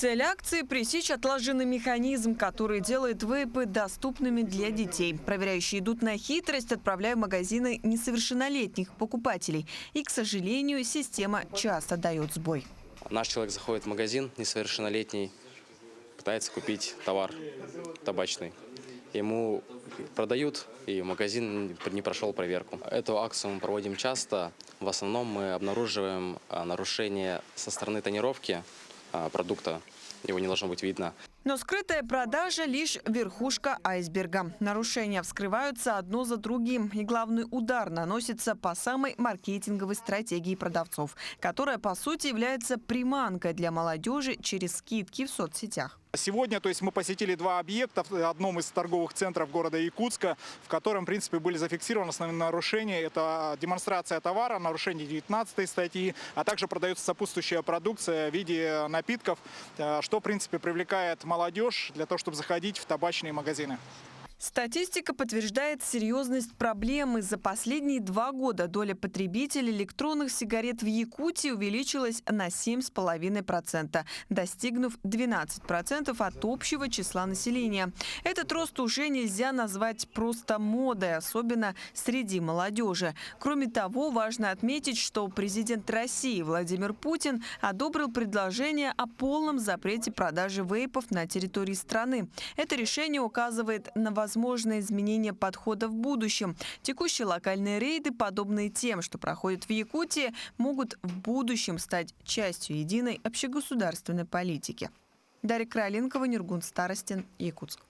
Цель акции – пресечь отложенный механизм, который делает вейпы доступными для детей. Проверяющие идут на хитрость, отправляя в магазины несовершеннолетних покупателей. И, к сожалению, система часто дает сбой. Наш человек заходит в магазин, несовершеннолетний, пытается купить товар табачный. Ему продают, и магазин не прошел проверку. Эту акцию мы проводим часто. В основном мы обнаруживаем нарушения со стороны тонировки продукта. Его не должно быть видно. Но скрытая продажа – лишь верхушка айсберга. Нарушения вскрываются одно за другим. И главный удар наносится по самой маркетинговой стратегии продавцов, которая, по сути, является приманкой для молодежи через скидки в соцсетях. Сегодня, мы посетили два объекта в одном из торговых центров города Якутска, в котором, в принципе, были зафиксированы основные нарушения. Это демонстрация товара, нарушение 19 статьи, а также продается сопутствующая продукция в виде напитков, что, в принципе, привлекает молодежь для того, чтобы заходить в табачные магазины. Статистика подтверждает серьезность проблемы. За последние 2 года доля потребителей электронных сигарет в Якутии увеличилась на 7,5%, достигнув 12% от общего числа населения. Этот рост уже нельзя назвать просто модой, особенно среди молодежи. Кроме того, важно отметить, что президент России Владимир Путин одобрил предложение о полном запрете продажи вейпов на территории страны. Это решение указывает на возможные изменения подхода в будущем. Текущие локальные рейды, подобные тем, что проходят в Якутии, могут в будущем стать частью единой общегосударственной политики. Дарья Крайленкова, Нургун Старостин, Якутск.